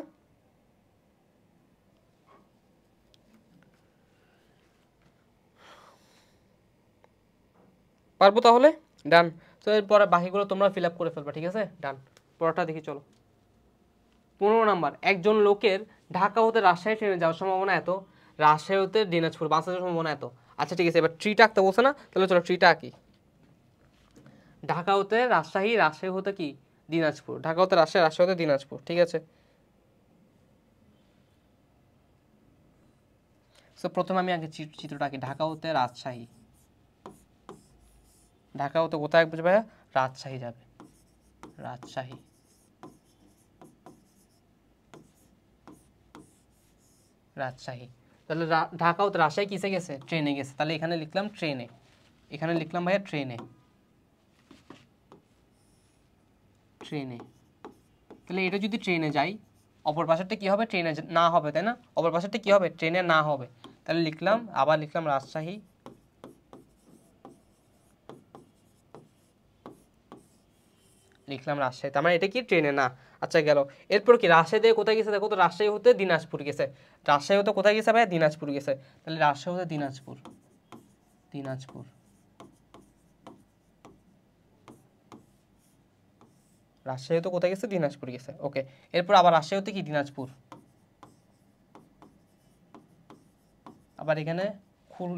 পারবো তাহলে, ডান। তো এরপরে বাকিগুলো তোমরা ফিল আপ করে ফেলবা, ঠিক আছে? ডান। পরটা দেখি চলো। 15 নাম্বার, একজন লোকের ঢাকা হতে রাজশাহী ট্রেনে যাওয়ার সম্ভাবনা এত, রাজশাহী হতে দিনাজপুর বাসে যাওয়ার সম্ভাবনা এত। আচ্ছা ঠিক আছে, এবার ট্রিটা আঁকতে বলছে না, তাহলে চলো ট্রিটা আঁকি। ঢাকা হতে রাজশাহী, রাজশাহী হতে কি দিনাজপুর, ঢাকা হতে রাজশাহী, রাজশাহী হতে দিনাজপুর, ঠিক আছে? সো প্রথমে আমি আগে চিত্রটা আঁকি, ঢাকা হতে রাজশাহী, ঢাকা হতে কোথায় আসবে ভাইয়া, রাজশাহী যাবে, রাজশাহী, রাজশাহী। তাহলে ঢাকা হতে রাজশাহী কিসে গেছে, ট্রেনে গেছে, তাহলে এখানে লিখলাম ট্রেনে, এখানে লিখলাম ভাইয়া ট্রেনে, ট্রেনে। তাহলে এটা যদি ট্রেনে যাই, অপর পাশেরটা কি হবে, ট্রেনে না হবে, তাই না? অপর পাশেরটা কি হবে, ট্রেনে না হবে, তাহলে লিখলাম, আবার লিখলাম রাজশাহী, লিখলাম রাজশাহী, তার মানে এটা কি ট্রেনে না। আচ্ছা গেল। এরপর কি রাজশাহী থেকে কোথায় গেছে, দেখো তো, রাজশাহী হতে দিনাজপুর গেছে, রাজশাহী হতে কোথায় গেছে ভাই, দিনাজপুর গেছে, তাহলে রাজশাহী হতে দিনাজপুর, দিনাজপুর, রাজশাহী হতে কোথায় গেছে, দিনাজপুর গেছে, ওকে। এরপর আবার রাজশাহী হতে কি দিনাজপুর, আবার এখানে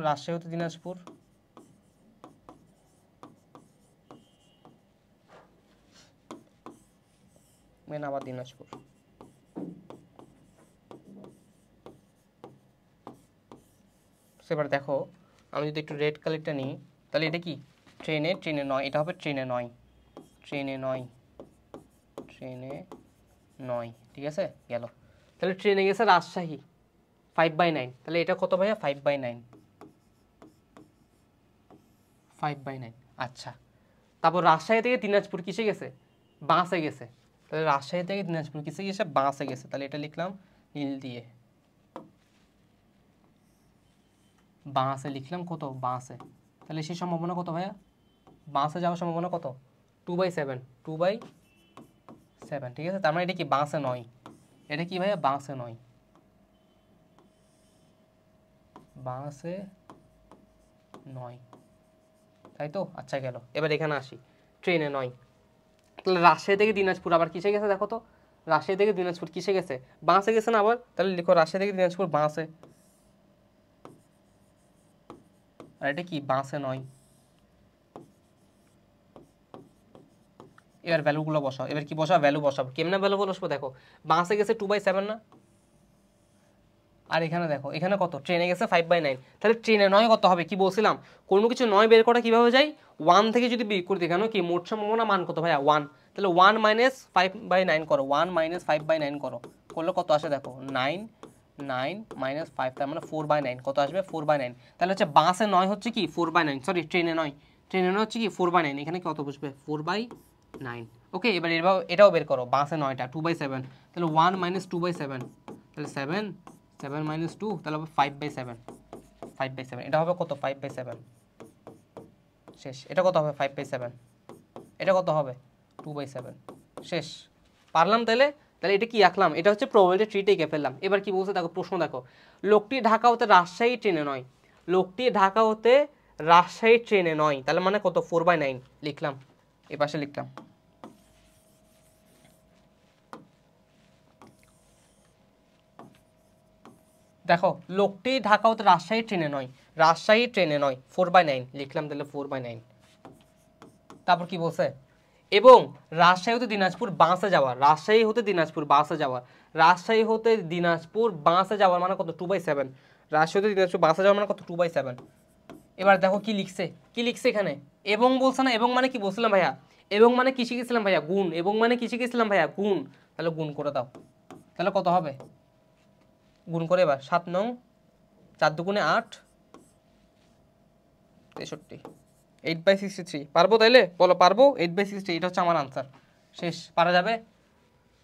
রাজশাহী হতে দিনাজপুর, আবার দিনাজপুর। এবার দেখো আমি যদি একটু রেড কালারটা নিই, তাহলে এটা কি ট্রেনে, ট্রেনে নয়, এটা হবে ট্রেনে নয়, ট্রেনে নয়, ট্রেনে নয়, ঠিক আছে? গেল। তাহলে ট্রেনে গেছে রাজশাহী 5/9, তাহলে এটা কত ভাইয়া, 5/9, 5/9। আচ্ছা তারপর রাজশাহী থেকে দিনাজপুর কিসে গেছে, বাসে গেছে, তাহলে রাজশাহী থেকে দিনাজপুর কিসে গেছে, বাসে গেছে, তাহলে এটা লিখলাম নীল দিয়ে, বাসে লিখলাম, কত বাসে, তাহলে সেই সম্ভাবনা কত ভাইয়া, বাসে যাওয়ার সম্ভাবনা কত, 2/7, 2/7, ঠিক আছে? তার মানে এটা কি বাসে নয়, এটা কি ভাইয়া বাসে নয়, বাসে নয়, তাই তো? আচ্ছা গেল। এবার এখানে আসি, ট্রেনে নয়, তাহলে রাজশাহী থেকে দিনাজপুর আবার কিসে গেছে দেখো তো, রাজশাহী থেকে দিনাজপুর কিসে গেছে? বাসে গেছে না আবার? তাহলে লিখো রাজশাহী থেকে দিনাজপুর বাসে। আর এটা কি? বাসে নয়। এবার ভ্যালুগুলো বসাও। এবার কি বসাও? ভ্যালু বসাবো। কেমনে ভ্যালু বসাবো? দেখো বাসে গেছে 2/7 না, আর এখানে দেখো এখানে কত? ট্রেনে গেছে 5/9। তাহলে ট্রেনে 9 কত হবে? কি বলছিলাম, কোনো কিছু 9 বের করা কিভাবে যায়? 1 থেকে যদি বের করে দেখানো কি মোট সম্ভাবনা মান কত ভাইয়া? 1। তাহলে 1 - 5/9 করো, 1 - 5/9 করো, করলে কত আসে দেখো? 9 9 - 5, তার মানে 4/9। কত আসবে? 4/9। তাহলে হচ্ছে বাসে 9 হচ্ছে কি 4/9, সরি ট্রেনে 9, ট্রেনে 9 হচ্ছে কি 4/9। এখানে কত বসবে? 4/9। ওকে, এবার এটাও বের করো। বাসে 9টা 2/7, তাহলে 1 - 2/7, তাহলে 7 7 - 2, তাহলে হবে 5/7। 5/7 এটা হবে কত? 5/7। শেষ। এটা কত হবে? 5/7। এটা কত হবে? 2/7। শেষ। পারলাম তাহলে? তাহলে এটা কি রাখলাম? এটা হচ্ছে প্রবাবিলিটি ট্রিটা এঁকে ফেললাম। এবার কি বলছে দেখো, প্রশ্ন দেখো, লোকটি ঢাকা হতে রাজশাহী ট্রেনে নয়, লোকটি ঢাকা হতে রাজশাহী ট্রেনে নয়, তাহলে মানে কত? 4/9 লিখলাম, এ পাশে লিখলাম। দেখো লোকটি ঢাকা হতে রাজশাহী ট্রেনে নয়, রাজশাহী ট্রেনে নয়, 4/9 লিখলাম, তাহলে 4/9। তারপর কি বলছে? এবং রাজশাহী হতে দিনাজপুর বাসে যাওয়া, রাজশাহী হতে দিনাজপুর বাসে যাওয়া, রাজশাহী হতে দিনাজপুর বাসে যাওয়ার মানে কত? 2/7। রাজশাহী হতে দিনাজপুর বাসে যাওয়ার মানে কত? 2/7। এবার দেখো কি লিখছে, কি লিখছে এখানে? এবং বলছে না? এবং মানে কি বলছিলাম ভাইয়া? এবং মানে কি শিখেছিলাম ভাইয়া? গুণ। এবং মানে কি শিখেছিলাম ভাইয়া? গুণ। তাহলে গুণ করে দাও, তাহলে কত হবে? গুণ করে এবার 7 9 4 2 8 63, 8/63। পারবো তাইলে? বলো পারবো? 8/63 এটা হচ্ছে আমার আনসার। শেষ। পারা যাবে?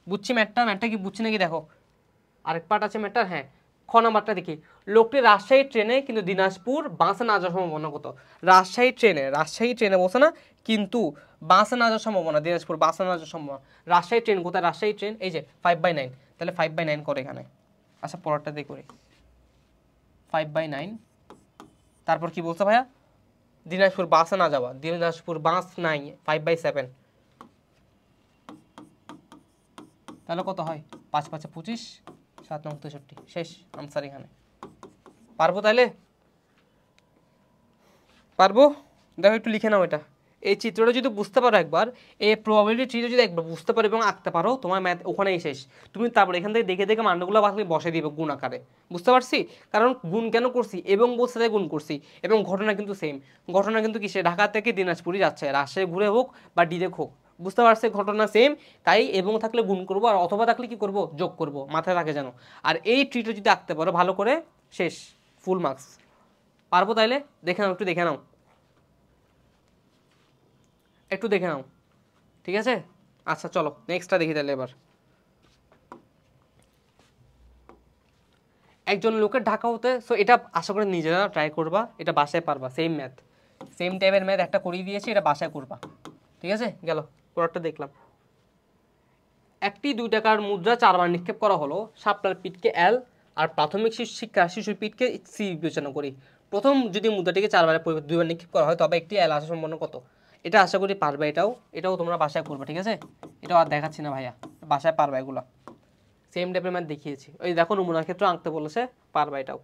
বুঝছি ম্যাটটা? ম্যাটটা কি বুঝছি নাকি দেখো? আরেক পার্ট আছে ম্যাটটার। হ্যাঁ, খ নাম্বারটা দেখি। লোকটি রাজশাহী ট্রেনে কিন্তু দিনাজপুর বাসে না যাওয়ার সম্ভাবনা কত? রাজশাহী ট্রেনে বসে না, কিন্তু বাসে না যাওয়ার সম্ভাবনা, দিনাজপুর বাসে না যাওয়ার সম্ভাবনা। রাজশাহী ট্রেন কোথায়? রাজশাহী ট্রেন এই যে 5/9, তাহলে 5/9 করে এখানে। আচ্ছা পরেরটা দিয়ে করি, 5/9। তারপর কি বলছে ভাইয়া? দিনাজপুর বাসে না যাওয়া, দিনাজপুর বাস নাই, 5/7। তাহলে কত হয়? 5 5 25, 7 9 63। শেষ আনসার এখানে। পারবো তাহলে? পারবো? দেখো একটু লিখে নাও এটা। এই চিত্রটা যদি বুঝতে পারো একবার, এই প্রবাবিলিটি ট্রিটা যদি একবার বুঝতে পারো এবং আঁকতে পারো, তোমার ম্যাথ ওখানেই শেষ। তুমি তারপর এখান থেকে দেখে দেখে মানগুলো বাছলে বসে দিবে গুণ আকারে। বুঝতে পারছি? কারণ গুণ কেন করছি? এবং বলছে তাই গুণ করছি, এবং ঘটনা কিন্তু সেম। ঘটনা কিন্তু কিসে? ঢাকা থেকে দিনাজপুরই যাচ্ছে, রাজশাহী ঘুরে হোক বা ডিরেক্ট হোক। বুঝতে পারছে? ঘটনা সেম, তাই এবং থাকলে গুণ করবো, আর অথবা থাকলে কি করব? যোগ করব। মাথায় রাখে যেন। আর এই ট্রিটা যদি আঁকতে পারো ভালো করে, শেষ, ফুল মার্কস। পারবো তাইলে? দেখে নাও, একটু দেখে নাও, একটু দেখে নাও, ঠিক আছে? আচ্ছা চলো নেক্সটটা দেখি তাহলে। এবার একজন লোকের ঢাকা হতে, সো এটা আশা করি নিজেরা ট্রাই করবা, এটা বাসায় পারবা। সেম ম্যাথ, সেম টাইপের ম্যাথ একটা করিয়ে দিয়েছি, এটা বাসায় করবা, ঠিক আছে? গেল। পরেরটা দেখলাম। একটি 2 টাকার মুদ্রা 4 বার নিক্ষেপ করা হলো। শাপলার পিঠকে এল আর প্রাথমিক শিশুর পিঠকে সি বিবেচনা করি। প্রথম যদি মুদ্রাটিকে 4 বারের পরিবর্তে 2 বার নিক্ষেপ করা হয়, তবে একটি এল আসার সম্ভাবনা কত? এটা আশা করি পারবে। এটাও তোমরা বাসায় করবে, ঠিক আছে? এটাও আর দেখাচ্ছি না ভাইয়া, বাসায় পারবে এগুলো। সেম টাইপের ম্যাথ দেখিয়েছি, ওই দেখো নমুনার ক্ষেত্রে আঁকতে বলেছে, পারবা এটাও।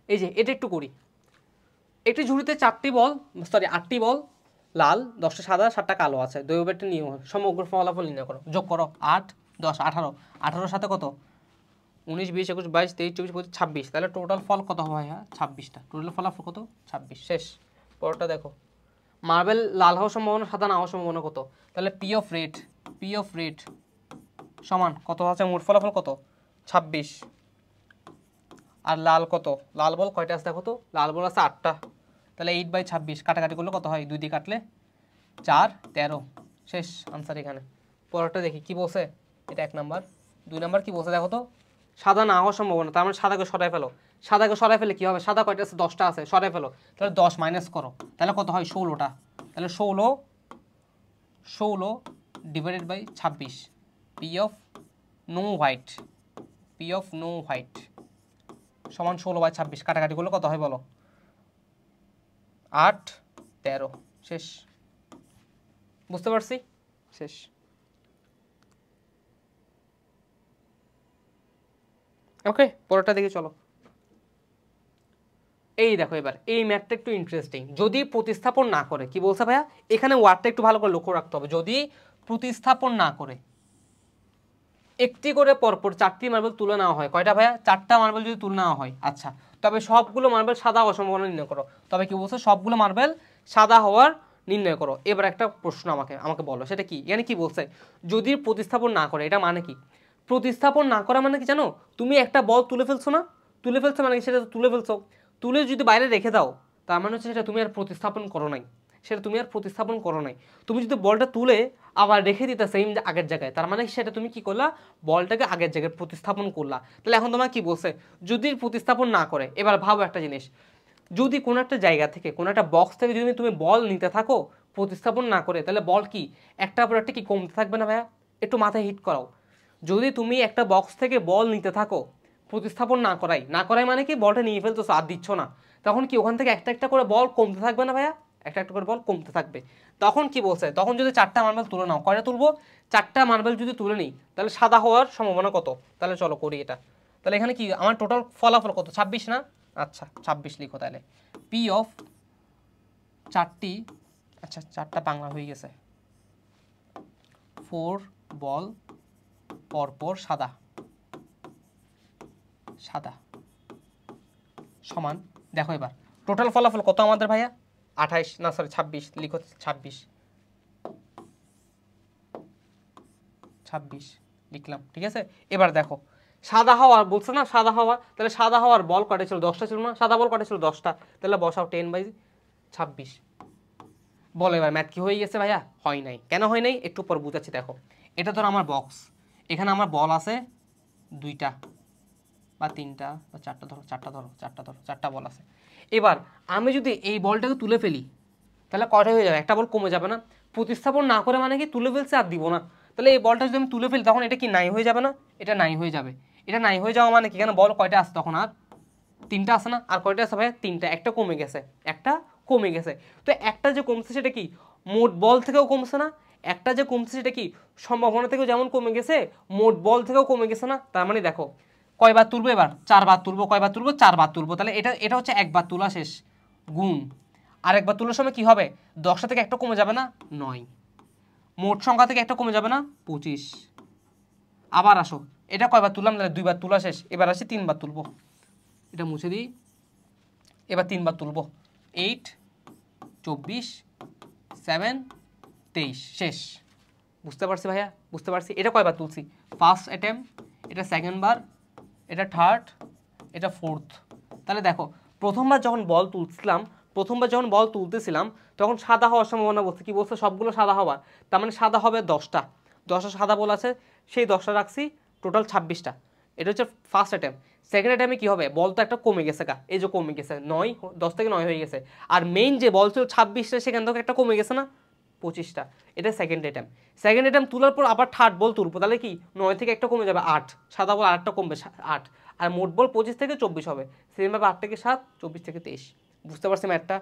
এই যে এটা একটু করি। একটি ঝুড়িতে 8টি বল লাল, 10টা সাদা, 7টা কালো আছে। দৈবের একটা নিয়ম, সমগ্র ফলাফল নির্ণয় করো। যোগ করো 8 10 18, 18-এর সাথে কত? 19 20 21 22 23 24 25 26, তাহলে টোটাল ফল কত হয়? হ্যাঁ 26টা। টোটাল ফলাফল কত? 26। শেষ। পরটা দেখো, মার্বেল লাল হওয়ার সম্ভাবনা, সাদা না হওয়ার সম্ভাবনা কত? তাহলে পি অফ রেড সমান কত আছে? মোট ফলাফল কত? 26। আর লাল কত? লাল বল কয়টা আছে দেখো তো? লাল বল আছে 8টা, তাহলে 8/26 কাটাকাটি করলে কত হয়? 2 দিয়ে কাটলে 4 13। শেষ আনসার এখানে। পরেরটা দেখি কি বলছে। এটা 1 নাম্বার। 2 নাম্বার কি বলছে দেখো তো? সাদা না হওয়ার সম্ভাবনা, তার মানে সাদাকে সরাই ফেলো। সাদাকে সরাই ফেলে কি হবে? সাদা কয়টা আছে? 10টা আছে, সরাই ফেলো। তাহলে 10 মাইনাস করো, তাহলে কত হয়? 16টা। তাহলে 16 divided by 26, P of no white সমান 16/26। কাটাকাটি করলে কত হয় বলো? 8 13। শেষ। বুঝতে পারছি? শেষ। ওকে, পরেরটা দিকে চলো। এই দেখো এবার এই ম্যাথটা একটু ইন্টারেস্টিং। যদি প্রতিস্থাপন না করে, কি বলছে ভাইয়া, এখানে ওয়ার্ডটা একটু ভালো করে লক্ষ্য রাখতে হবে। যদি প্রতিস্থাপন না করে একটি করে পরপর 4টি মার্বেল তুলে নেওয়া হয়, কয়টা ভাইয়া? 4টা মার্বেল যদি তুলে নেওয়া হয়, আচ্ছা, তবে সবগুলো মার্বেল সাদা হওয়ার সম্ভাবনা নির্ণয় করো। তবে কি বলছে? সবগুলো মার্বেল সাদা হওয়ার নির্ণয় করো। এবার একটা প্রশ্ন আমাকে বলো, সেটা কি? এখানে কি বলছে? যদি প্রতিস্থাপন না করে, এটা মানে কি? প্রতিস্থাপন না করা মানে কি জানো? তুমি একটা বল তুলে ফেলছো না, তুলে ফেলছো মানে সেটা তুলে ফেলছো, তুলে যদি বাইরে রেখে দাও, তার মানে হচ্ছে সেটা তুমি আর প্রতিস্থাপন করো নাই, সেটা তুমি আর প্রতিস্থাপন করো নাই। তুমি যদি বলটা তুলে আবার রেখে দিতে সেম আগের জায়গায়, তার মানে সেটা তুমি কি করলা? বলটাকে আগের জায়গায় প্রতিস্থাপন করলা। তাহলে এখন তোমার কি বলছে? যদি প্রতিস্থাপন না করে, এবার ভাবো একটা জিনিস, যদি কোনো একটা জায়গা থেকে, কোনো একটা বক্স থেকে যদি তুমি বল নিতে থাকো প্রতিস্থাপন না করে, তাহলে বল কি একটা পর একটা কি কমতে থাকবে না ভাইয়া? একটু মাথায় হিট করাও। যদি তুমি একটা বক্স থেকে বল নিতে থাকো প্রতিস্থাপন না করাই মানে কি বলটা নিয়ে ফেলতেছো আর দিচ্ছ না, তখন কি ওখান থেকে একটা একটা করে বল কমতে থাকবে না ভাইয়া? একটা একটা করে বল কমতে থাকবে। তখন কি বলছে? তখন যদি 4টা মার্বেল তুলে নাও, কয়টা তুলবো? 4টা মার্বেল যদি তুলে নিই, তাহলে সাদা হওয়ার সম্ভাবনা কত? তাহলে চলো করি এটা। তাহলে এখানে কি আমার টোটাল ফলাফল কত? 26 না? আচ্ছা 26 লিখো তাহলে। পি অফ 4টি, আচ্ছা 4টা বাংলা হয়ে গেছে, 4 বল পরপর সাদা সমান, দেখো এবার টোটাল ফলাফল কত আমাদের ভাইয়া? 28 না সরি 26 লিখো, 26 লিখলাম, ঠিক আছে। এবার দেখো সাদা হওয়ার বলছে না, সাদা হওয়া, তাহলে সাদা হওয়ার বল কয়টা ছিল? 10টা ছিল না? সাদা বল কয়টা ছিল? 10টা। তাহলে বসাও 10/26। বলো এবার ম্যাথ কি হয়ে গেছে ভাইয়া? হয় নাই। কেন হয় নাই একটু পর বুঝাচ্ছি। দেখো এটা ধরো আমার বক্স, এখানে আমার বল আছে 2টা বা 3টা বা 4টা, ধরো 4টা বল আছে। এবার আমি যদি এই বলটাকে তুলে ফেলি, তাহলে কয়টা হয়ে যাবে? একটা বল কমে যাবে না? প্রতিস্থাপন না করে মানে কি তুলে ফেলছে আর দিব না, তাহলে এই বলটা যদি আমি তুলে ফেলি তখন এটা কি নাই হয়ে যাবে না? এটা নাই হয়ে যাবে। এটা নাই হয়ে যাওয়া মানে কি? কেন বল কয়টা আছে তখন? আর 3টা আছে না? আর কয়টা আছে ভাইয়া? 3টা। একটা কমে গেছে, একটা কমে গেছে। তো একটা যে কমছে সেটা কি মোট বল থেকেও কমছে না? একটা যে কমছে সেটা কি সম্ভাবনা থেকেও যেমন কমে গেছে, মোট বল থেকেও কমে গেছে না? তার মানে দেখো কয়বার তুলবো এবার? 4বার তুলবো। কয়বার তুলবো? 4বার তুলবো। তাহলে এটা হচ্ছে একবার তোলা শেষ, গুণ আর একবার তোলার সময় কি হবে? 10টা থেকে একটা কমে যাবে না? 9। মোট সংখ্যা থেকে একটা কমে যাবে না? 25। আবার আসো, এটা কয়বার তুললাম? তাহলে 2বার তোলা শেষ। এবার আসি 3বার তুলবো, এটা মুছে দিই। এবার 3বার তুলবো, 8, 24, 7, 23 শেষ। বুঝতে পারছি ভাইয়া? বুঝতে পারছি। এটা কয়বার তুলছি? ফার্স্ট অ্যাটেম্প, এটা সেকেন্ড বার, এটা থার্ড, এটা ফোর্থ। তাহলে দেখো প্রথমবার যখন বল তুলতেছিলাম তখন সাদা হওয়ার সম্ভাবনা বলছে। কি বলছে? সবগুলো সাদা হওয়ার। তার মানে সাদা হবে 10টা সাদা বল আছে, সেই 10টা রাখছি, টোটাল 26টা। এটা হচ্ছে ফার্স্ট অ্যাটেম্প। সেকেন্ড অ্যাটেম্পে কি হবে? বল তো একটা কমে গেছে, এই যে কমে গেছে 9, 10 থেকে 9 হয়ে গেছে। আর মেইন যে বল ছিল 26টা, সেখান থেকে একটা কমে গেছে না? 25টা। এটা সেকেন্ড অ্যাটেম্প তোলার পর আবার থার্ড বল তুলবো, তাহলে কি 9 থেকে একটা কমে যাবে 8, সাদা বল আরেকটা কমবে 8, আর মোট বল 25 থেকে 24 হবে। সেমভাবে 8 থেকে 7, 24 থেকে 23। বুঝতে পারছি ম্যাথটা?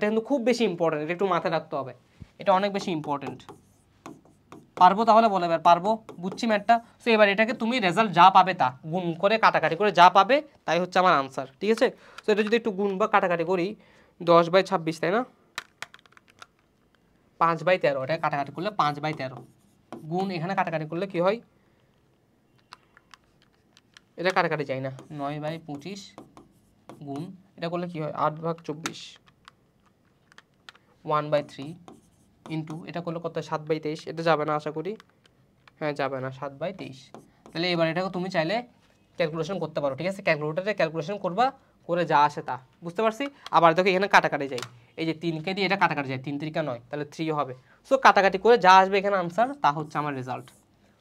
কিন্তু খুব বেশি ইম্পর্টেন্ট, এটা একটু মাথায় রাখতে হবে, এটা অনেক বেশি ইম্পর্টেন্ট। পারবো তাহলে বলে? এবার পারবো, বুঝছি ম্যাথটা। সো এবার এটাকে তুমি রেজাল্ট যা পাবে তা গুণ করে কাটাকাটি করে যা পাবে তাই হচ্ছে আমার আনসার, ঠিক আছে। সো এটা যদি একটু গুণ বা কাটাকাটি করি, 10/26, তাই না? 5/13, এটা কাটাকাটি করলে 5/13, গুণ এখানে কাটাকাটি করলে কি হয়? এটা কাটাকাটি যায় না, 9/25 গুণ এটা করলে কি হয়? 8/24, 1/3 ইন্টু এটা করলে কত? 7/23। এটা যাবে না আশা করি, হ্যাঁ যাবে না, 7/23। তাহলে এবার এটাকে তুমি চাইলে ক্যালকুলেশন করতে পারো, ঠিক আছে। ক্যালকুলেটারে ক্যালকুলেশন করবা, করে যা আসে তা। বুঝতে পারছি? আবার দেখো এখানে কাটাকাটি যায়, এই যে 3কে দিয়ে এটা কাটাকাটি যায়, 3 3 9, তাহলে 3 হবে। সো কাটাকাটি করে যা আসবে এখানে আনসার, তা হচ্ছে আমার রেজাল্ট।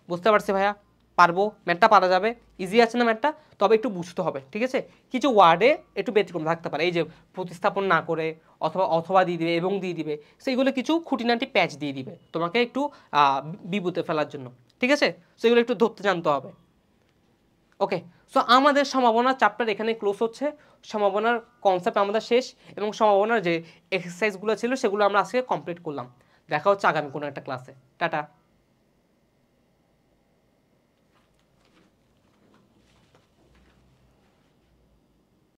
বুঝতে পারছি ভাইয়া? পারবো, ম্যাথটা পারা যাবে, ইজি আছে না ম্যাথটা? তবে একটু বুঝতে হবে, ঠিক আছে। কিছু ওয়ার্ডে একটু ব্যতিক্রম থাকতে পারে, এই যে প্রতিস্থাপন না করে অথবা দিয়ে দিবে এবং দিয়ে দিবে, সেইগুলো কিছু খুঁটিনাটি প্যাচ দিয়ে দিবে তোমাকে একটু বিপদে ফেলার জন্য, ঠিক আছে। সেগুলো একটু ধরতে জানতে হবে। ওকে, সো আমাদের সম্ভাবনার চ্যাপ্টার এখানে ক্লোজ হচ্ছে। সম্ভাবনার কনসেপ্ট আমাদের শেষ, এবং সম্ভাবনার যে এক্সারসাইজগুলো ছিল সেগুলো আমরা আজকে কমপ্লিট করলাম। দেখা হচ্ছে আগামী কোনো একটা ক্লাসে। টাটা।